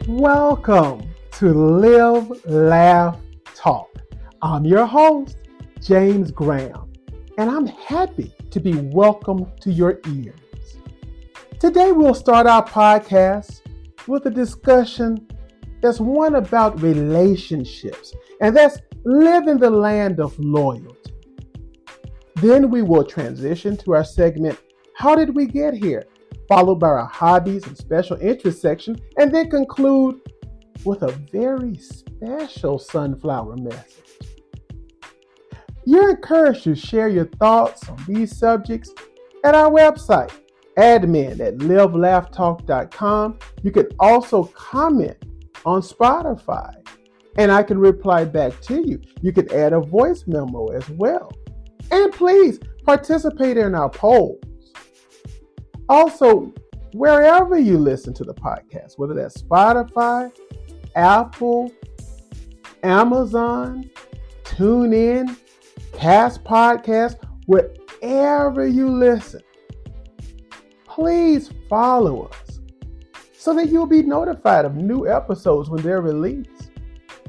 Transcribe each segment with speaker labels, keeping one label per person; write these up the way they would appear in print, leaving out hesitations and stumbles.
Speaker 1: Welcome to Live, Laugh, Talk. I'm your host, James Graham, and I'm happy to be welcomed to your ears. Today we'll start our podcast with a discussion that's one about relationships, and that's living the land of loyalty. Then we will transition to our segment, How Did We Get Here? Followed by our hobbies and special interest section, and then conclude with a very special sunflower message. You're encouraged to share your thoughts on these subjects at our website, admin@livelaughtalk.com. You can also comment on Spotify, and I can reply back to you. You can add a voice memo as well. And please participate in our polls. Also, wherever you listen to the podcast, whether that's Spotify, Apple, Amazon, TuneIn, Cast Podcast, wherever you listen, please follow us so that you'll be notified of new episodes when they're released.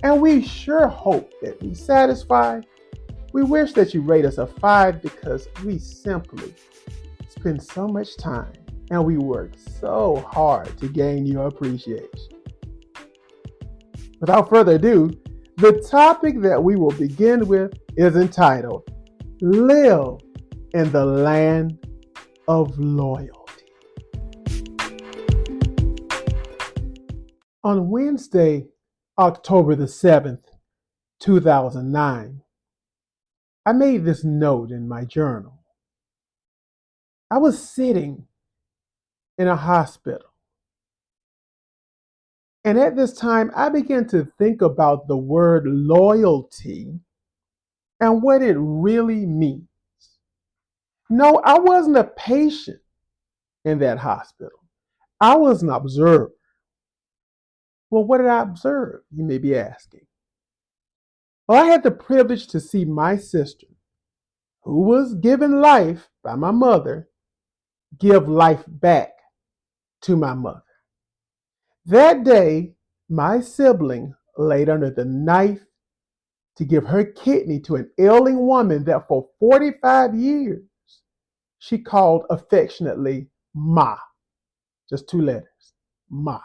Speaker 1: And we sure hope that we satisfy. We wish that you rate us a 5 because we simply spend so much time and we work so hard to gain your appreciation. Without further ado, the topic that we will begin with is entitled, Live in the Land of Loyalty. On Wednesday, October the 7th, 2009, I made this note in my journal. I was sitting in a hospital. And at this time, I began to think about the word loyalty and what it really means. No, I wasn't a patient in that hospital. I was an observer. Well, what did I observe? You may be asking. Well, I had the privilege to see my sister, who was given life by my mother, give life back to my mother. That day, my sibling laid under the knife to give her kidney to an ailing woman that for 45 years she called affectionately Ma. Just 2 letters, Ma.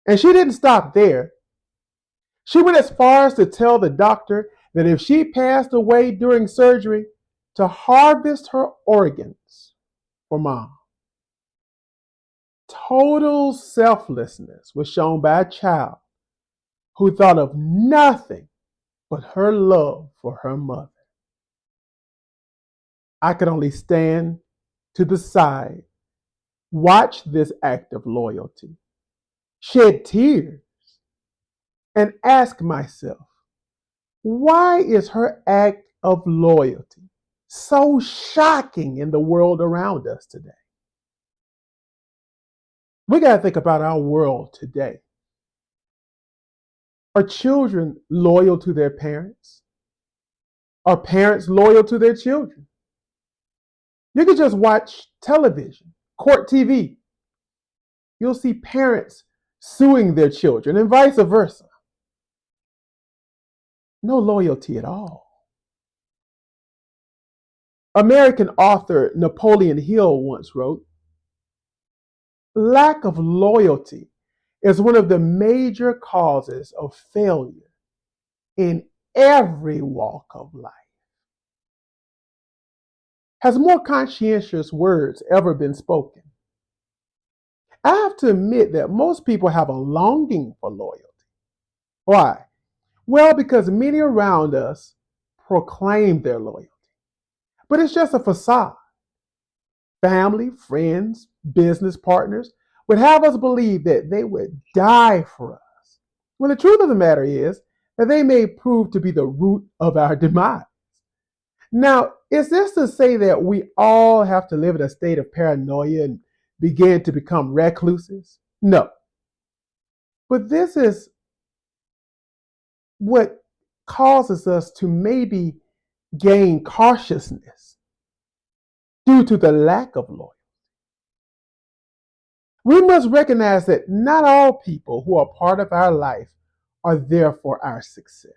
Speaker 1: And she didn't stop there. She went as far as to tell the doctor that if she passed away during surgery, to harvest her organs for Mom. Total selflessness was shown by a child who thought of nothing but her love for her mother. I could only stand to the side, watch this act of loyalty, shed tears, and ask myself, why is her act of loyalty so shocking in the world around us today? We got to think about our world today. Are children loyal to their parents? Are parents loyal to their children? You can just watch television, court TV. You'll see parents suing their children and vice versa. No loyalty at all. American author Napoleon Hill once wrote, lack of loyalty is one of the major causes of failure in every walk of life. Has more conscientious words ever been spoken? I have to admit that most people have a longing for loyalty. Why? Well, because many around us proclaim their loyalty. But it's just a facade. Family, friends, business partners would have us believe that they would die for us, when the truth of the matter is that they may prove to be the root of our demise. Now, is this to say that we all have to live in a state of paranoia and begin to become recluses? No. But this is what causes us to maybe gain cautiousness due to the lack of loyalty. We must recognize that not all people who are part of our life are there for our success.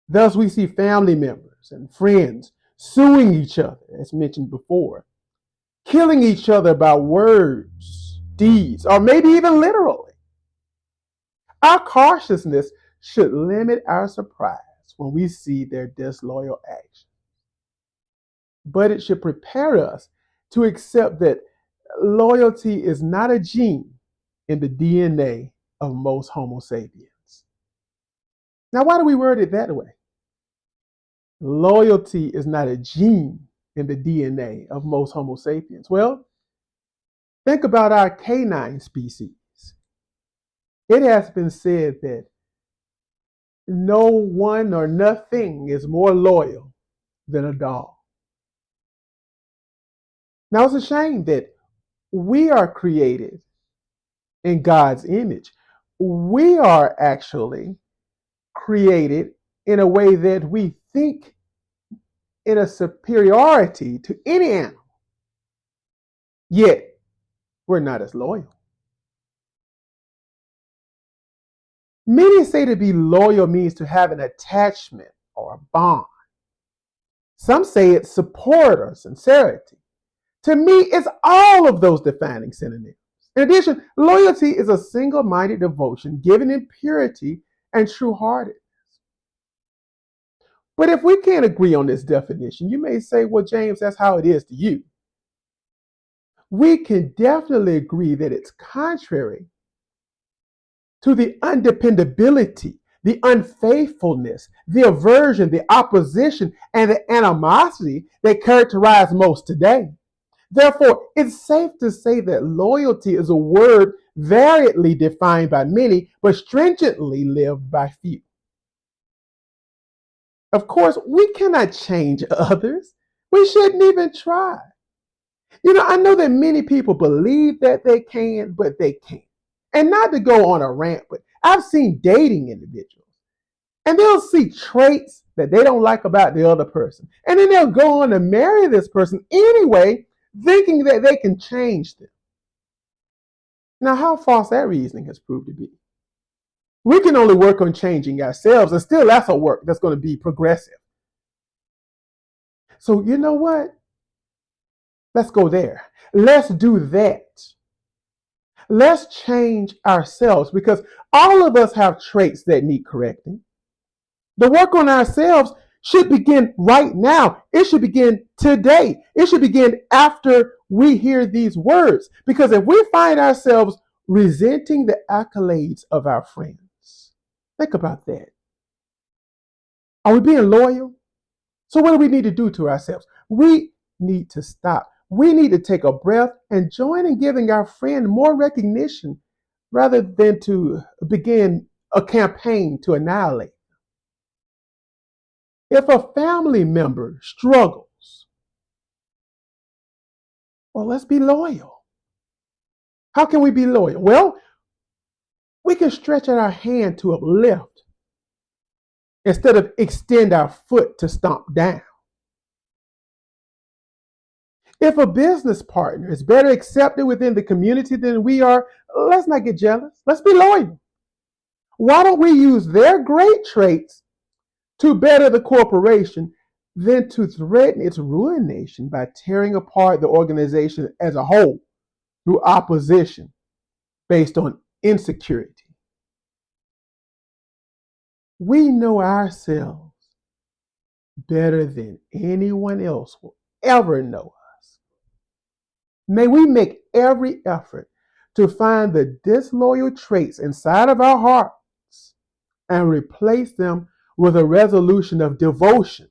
Speaker 1: Thus, we see family members and friends suing each other, as mentioned before, killing each other about words, deeds, or maybe even literally. Our cautiousness should limit our surprise when we see their disloyal actions, but it should prepare us to accept that loyalty is not a gene in the DNA of most Homo sapiens. Now, why do we word it that way? Loyalty is not a gene in the DNA of most Homo sapiens. Well, think about our canine species. It has been said that no one or nothing is more loyal than a dog. Now, it's a shame that we are created in God's image. We are actually created in a way that we think in a superiority to any animal, yet we're not as loyal. Many say to be loyal means to have an attachment or a bond. Some say it's support or sincerity. To me, it's all of those defining synonyms. In addition, loyalty is a single-minded devotion given in purity and true-heartedness. But if we can't agree on this definition, you may say, well, James, that's how it is to you. We can definitely agree that it's contrary to the undependability, the unfaithfulness, the aversion, the opposition, and the animosity that characterize most today. Therefore, it's safe to say that loyalty is a word variedly defined by many, but stringently lived by few. Of course, we cannot change others. We shouldn't even try. I know that many people believe that they can, but they can't. And not to go on a rant, but I've seen dating individuals, and they'll see traits that they don't like about the other person. And then they'll go on to marry this person anyway, thinking that they can change them. Now, how false that reasoning has proved to be. We can only work on changing ourselves, and still that's a work that's going to be progressive. So you know what? Let's go there. Let's do that. Let's change ourselves, because all of us have traits that need correcting. The work on ourselves should begin right now. It should begin today. It should begin after we hear these words. Because if we find ourselves resenting the accolades of our friends, think about that. Are we being loyal? So what do we need to do to ourselves? We need to stop. We need to take a breath and join in giving our friend more recognition rather than to begin a campaign to annihilate. If a family member struggles, well, let's be loyal. How can we be loyal? Well, we can stretch out our hand to uplift instead of extend our foot to stomp down. If a business partner is better accepted within the community than we are, let's not get jealous. Let's be loyal. Why don't we use their great traits to better the corporation than to threaten its ruination by tearing apart the organization as a whole through opposition based on insecurity? We know ourselves better than anyone else will ever know us. May we make every effort to find the disloyal traits inside of our hearts and replace them with a resolution of devotion,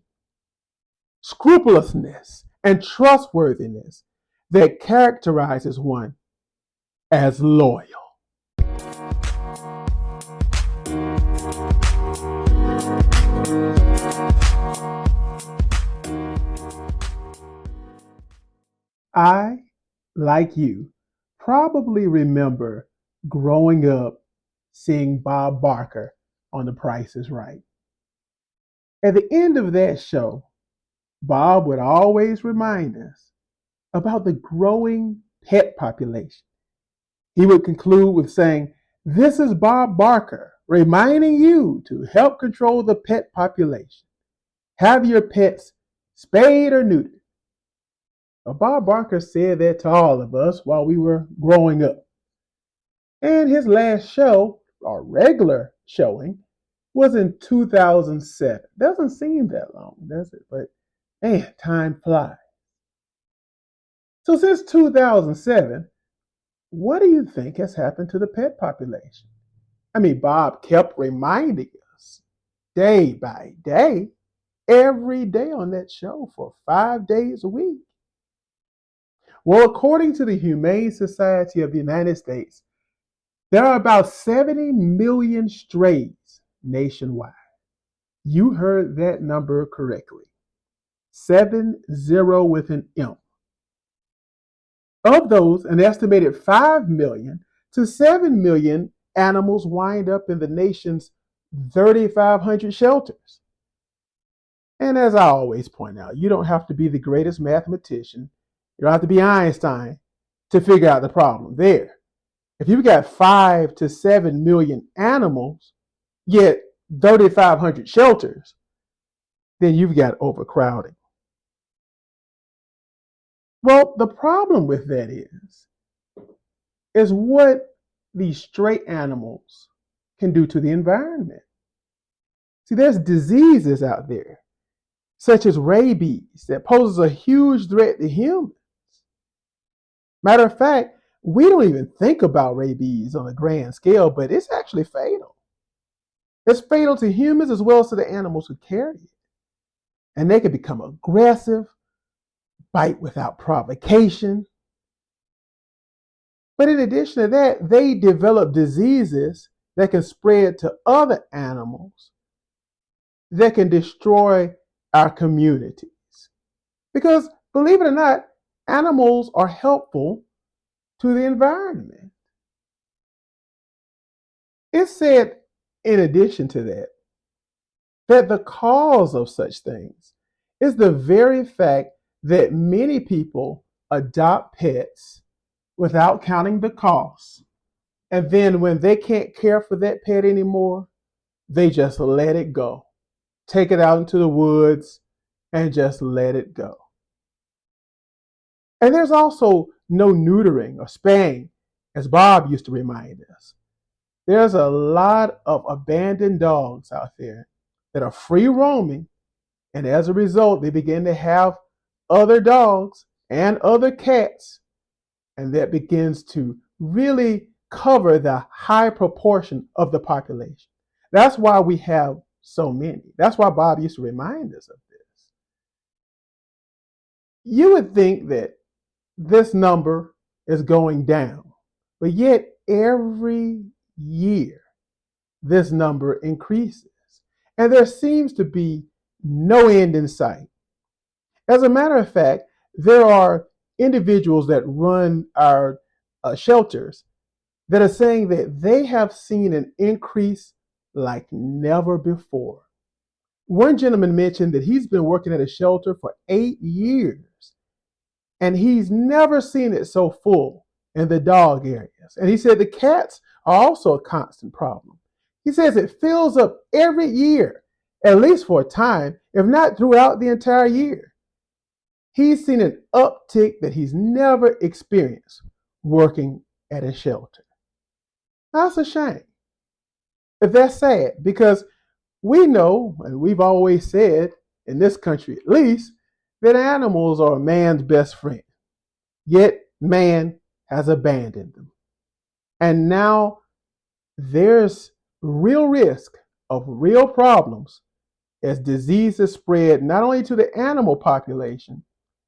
Speaker 1: scrupulousness, and trustworthiness that characterizes one as loyal. I, like you, probably remember growing up seeing Bob Barker on The Price is Right. At the end of that show, Bob would always remind us about the growing pet population He would conclude with saying, "This is Bob Barker reminding you to help control the pet population. Have your pets spayed or neutered." Well, Bob Barker said that to all of us while we were growing up. And his last show, or regular showing, was in 2007. Doesn't seem that long, does it? But man, time flies. So since 2007, what do you think has happened to the pet population? I mean, Bob kept reminding us day by day, every day on that show for 5 days a week. Well, according to the Humane Society of the United States, there are about 70 million strays nationwide. You heard that number correctly. 70 with an M. Of those, an estimated 5 million to 7 million animals wind up in the nation's 3,500 shelters. And as I always point out, you don't have to be the greatest mathematician. You don't have to be Einstein to figure out the problem there. If you've got 5 to 7 million animals, yet 3,500 shelters, then you've got overcrowding. Well, the problem with that is what these stray animals can do to the environment. See, there's diseases out there, such as rabies, that poses a huge threat to humans. Matter of fact, we don't even think about rabies on a grand scale, but it's actually fatal. It's fatal to humans as well as to the animals who carry it. And they can become aggressive, bite without provocation. But in addition to that, they develop diseases that can spread to other animals that can destroy our communities. Because believe it or not, animals are helpful to the environment. It's said, in addition to that, that the cause of such things is the very fact that many people adopt pets without counting the costs. And then when they can't care for that pet anymore, they just let it go. Take it out into the woods and just let it go. And there's also no neutering or spaying, as Bob used to remind us. There's a lot of abandoned dogs out there that are free roaming, and as a result, they begin to have other dogs and other cats, and that begins to really cover the high proportion of the population. That's why we have so many. That's why Bob used to remind us of this. You would think that this number is going down, but yet every year this number increases, and there seems to be no end in sight. As a matter of fact, there are individuals that run our shelters that are saying that they have seen an increase like never before. One gentleman mentioned that he's been working at a shelter for 8 years, and he's never seen it so full in the dog areas. And he said the cats are also a constant problem. He says it fills up every year, at least for a time, if not throughout the entire year. He's seen an uptick that he's never experienced working at a shelter. That's a shame. But that's sad, because we know, and we've always said, in this country at least, that animals are man's best friend. Yet man has abandoned them. And now there's real risk of real problems as diseases spread not only to the animal population,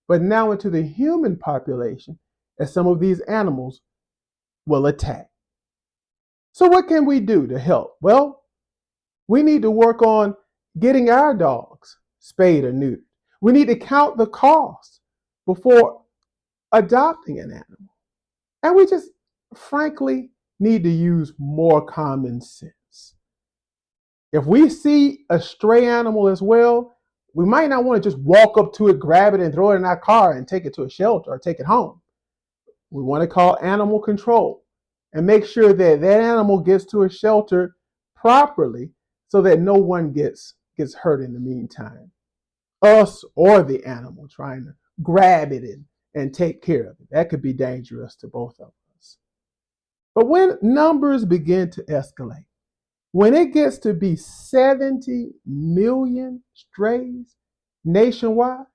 Speaker 1: but now into the human population, as some of these animals will attack. So what can we do to help? Well, we need to work on getting our dogs spayed or neutered. We need to count the cost before adopting an animal. And we just frankly need to use more common sense. If we see a stray animal as well, we might not want to just walk up to it, grab it, and throw it in our car and take it to a shelter or take it home. We want to call animal control. and make sure that that animal gets to a shelter properly so that no one gets hurt in the meantime. Us or the animal trying to grab it and take care of it. That could be dangerous to both of us. But when numbers begin to escalate, when it gets to be 70 million strays nationwide,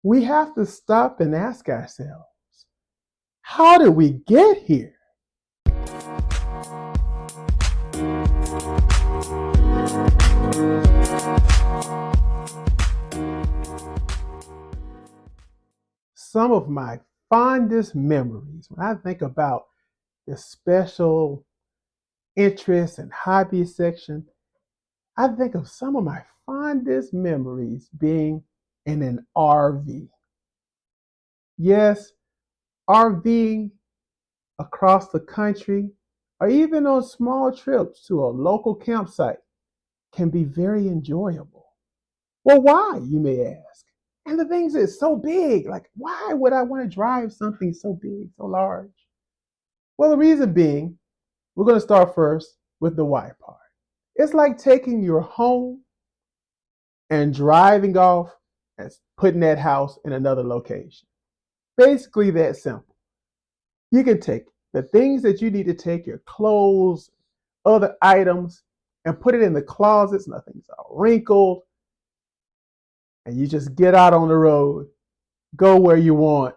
Speaker 1: we have to stop and ask ourselves, how did we get here? Some of my fondest memories, when I think about the special interest and hobby section, I think of some of my fondest memories being in an RV. Yes, RVing across the country or even on small trips to a local campsite can be very enjoyable. Well, why, you may ask? And the things is so big. Like, why would I want to drive something so big, so large? Well, the reason being, we're going to start first with the why part. It's like taking your home and driving off and putting that house in another location. Basically that simple. You can take the things that you need to take, your clothes, other items, and put it in the closets. Nothing's all wrinkled. And you just get out on the road, go where you want,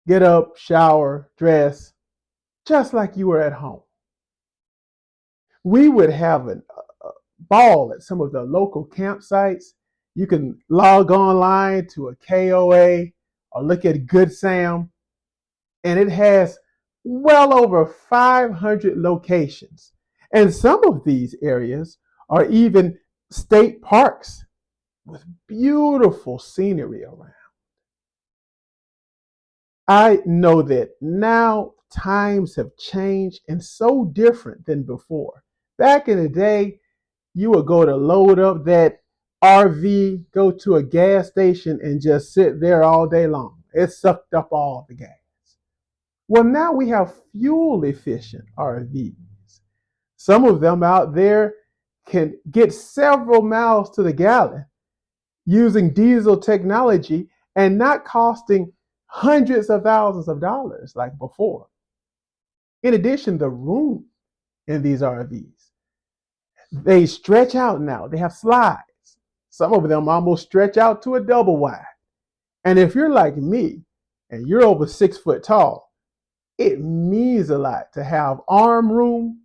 Speaker 1: get up, shower, dress, just like you were at home. We would have a ball at some of the local campsites. You can log online to a KOA or look at Good Sam, and it has well over 500 locations. And some of these areas are even state parks with beautiful scenery around. I know that now times have changed and so different than before. Back in the day, you would go to load up that RV, go to a gas station, and just sit there all day long. It sucked up all the gas. Well, now we have fuel efficient RVs. Some of them out there can get several miles to the gallon using diesel technology and not costing hundreds of thousands of dollars like before. In addition, the room in these RVs, they stretch out now. They have slides. Some of them almost stretch out to a double wide. And if you're like me and you're over 6 foot tall, it means a lot to have arm room.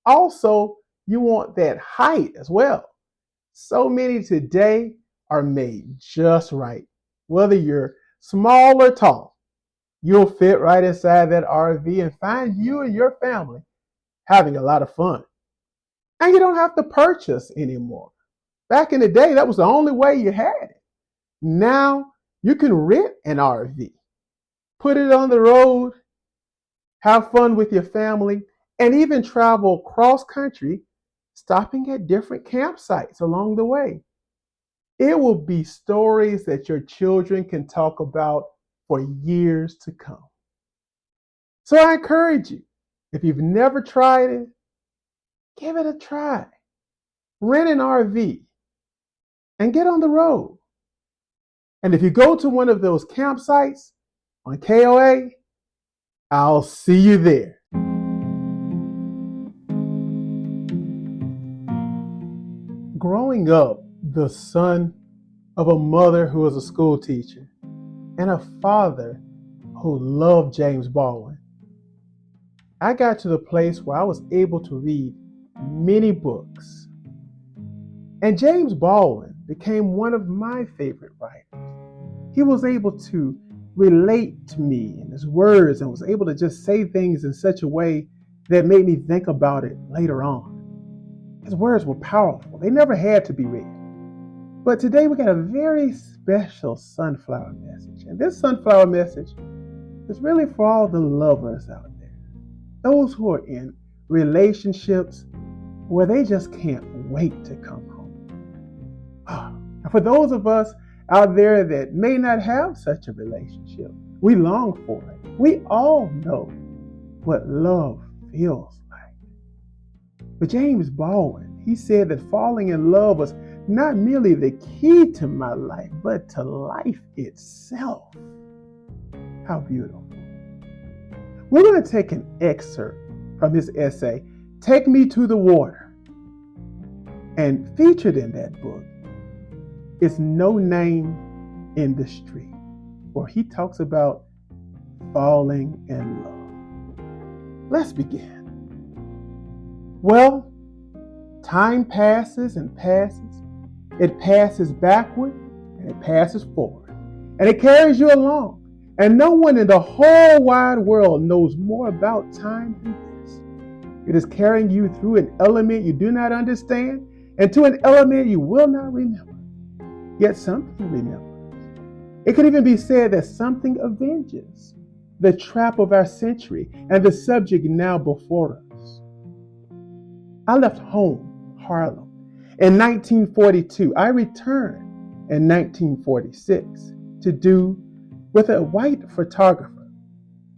Speaker 1: Also, you want that height as well. So many today are made just right. Whether you're small or tall, you'll fit right inside that RV and find you and your family having a lot of fun. And you don't have to purchase anymore. Back in the day, that was the only way you had it. Now you can rent an RV, put it on the road, have fun with your family, and even travel cross country, stopping at different campsites along the way. It will be stories that your children can talk about for years to come. So I encourage you, if you've never tried it, give it a try. Rent an RV and get on the road. And if you go to one of those campsites on KOA, I'll see you there. Growing up, the son of a mother who was a school teacher and a father who loved James Baldwin, I got to the place where I was able to read many books. And James Baldwin became one of my favorite writers. He was able to relate to me in his words and was able to just say things in such a way that made me think about it later on. His words were powerful. They never had to be read. But today we got a very special sunflower message. And this sunflower message is really for all the lovers out there. Those who are in relationships where they just can't wait to come home. And for those of us out there that may not have such a relationship, we long for it. We all know what love feels like. But James Baldwin, he said that falling in love was not merely the key to my life, but to life itself. How beautiful. We're going to take an excerpt from his essay, Take Me to the Water. And featured in that book is No Name in the Street, where he talks about falling in love. Let's begin. Well, time passes and passes. It passes backward and it passes forward. And it carries you along. And no one in the whole wide world knows more about time than this. It is carrying you through an element you do not understand and to an element you will not remember. Yet something remembers. It could even be said that something avenges the trap of our century and the subject now before us. I left home, Harlem, in 1942. I returned in 1946 to do with a white photographer,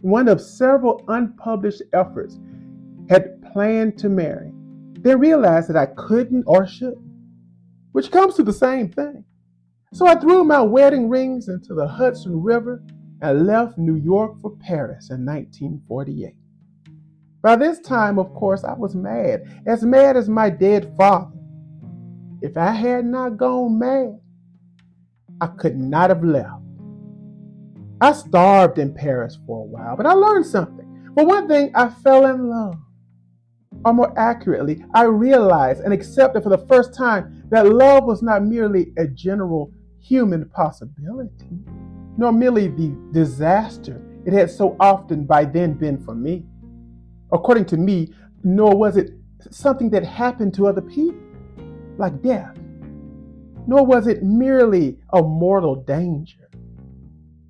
Speaker 1: one of several unpublished efforts, had planned to marry. Then realized that I couldn't or shouldn't, which comes to the same thing. So I threw my wedding rings into the Hudson River and left New York for Paris in 1948. By this time, of course, I was mad as my dead father. If I had not gone mad, I could not have left. I starved in Paris for a while, but I learned something. For one thing, I fell in love. Or more accurately, I realized and accepted for the first time that love was not merely a general human possibility, nor merely the disaster it had so often by then been for me. According to me, nor was it something that happened to other people, like death, nor was it merely a mortal danger.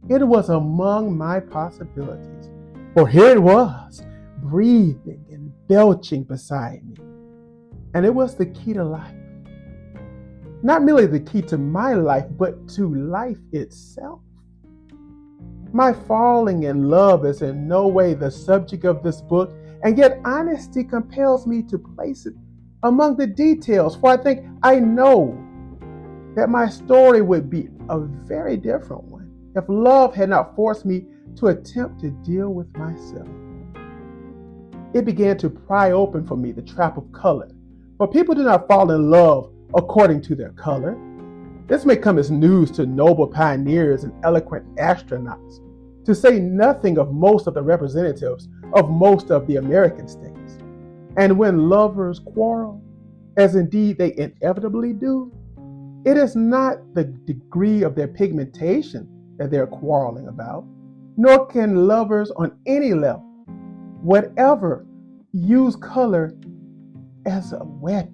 Speaker 1: It was among my possibilities, for here it was, breathing and belching beside me. And it was the key to life. Not merely the key to my life, but to life itself. My falling in love is in no way the subject of this book, and yet honesty compels me to place it among the details, for I think I know that my story would be a very different one if love had not forced me to attempt to deal with myself. It began to pry open for me the trap of color, for people do not fall in love according to their color. This may come as news to noble pioneers and eloquent astronauts, to say nothing of most of the representatives of most of the American states. And when lovers quarrel, as indeed they inevitably do, it is not the degree of their pigmentation that they're quarreling about, nor can lovers on any level, whatever, use color as a weapon.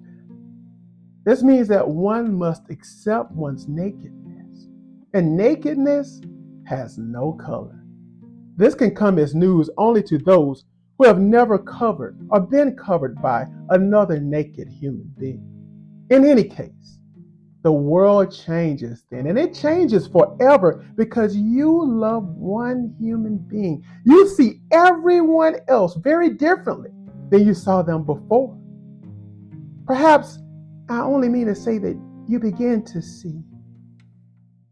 Speaker 1: This means that one must accept one's nakedness, and nakedness has no color. This can come as news only to those who have never covered or been covered by another naked human being. In any case, the world changes then, and it changes forever because you love one human being. You see everyone else very differently than you saw them before. Perhaps I only mean to say that you begin to see,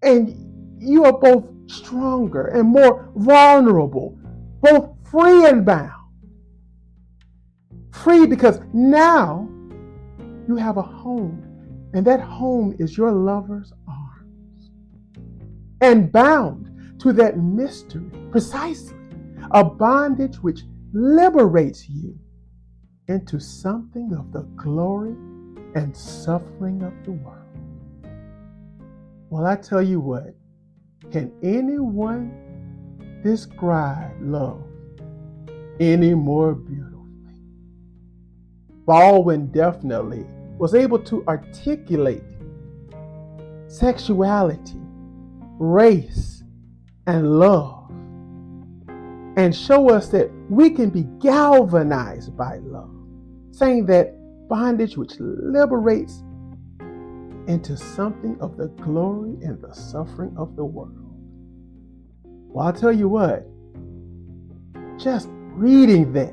Speaker 1: and you are both stronger and more vulnerable, both free and bound. Free because now you have a home, and that home is your lover's arms. And bound to that mystery, precisely, a bondage which liberates you into something of the glory and suffering of the world. Well, I tell you what, can anyone describe love any more beautifully? Baldwin definitely was able to articulate sexuality, race, and love, and show us that we can be galvanized by love, saying that bondage which liberates into something of the glory and the suffering of the world. Well, I'll tell you what, just Reading that,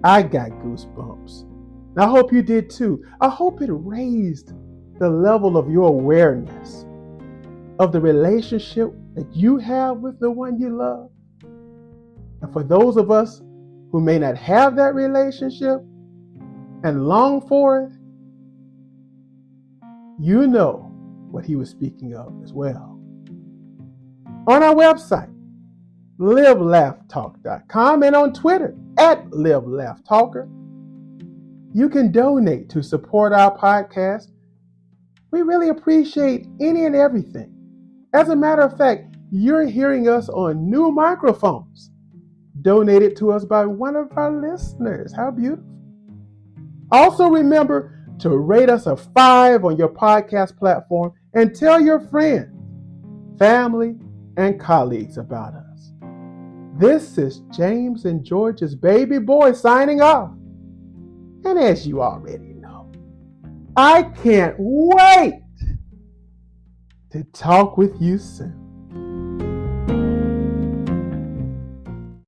Speaker 1: I got goosebumps. And I hope you did too. I hope it raised the level of your awareness of the relationship that you have with the one you love. And for those of us who may not have that relationship and long for it, you know what he was speaking of as well. On our website, livelaughtalk.com, and on Twitter @livelaughtalker, you can donate to support our podcast. We really appreciate any and everything. As a matter of fact, you're hearing us on new microphones donated to us by one of our listeners. How beautiful. Also remember to rate us a 5 on your podcast platform and tell your friends, family, and colleagues about us. This is James and George's baby boy signing off. And as you already know, I can't wait to talk with you soon.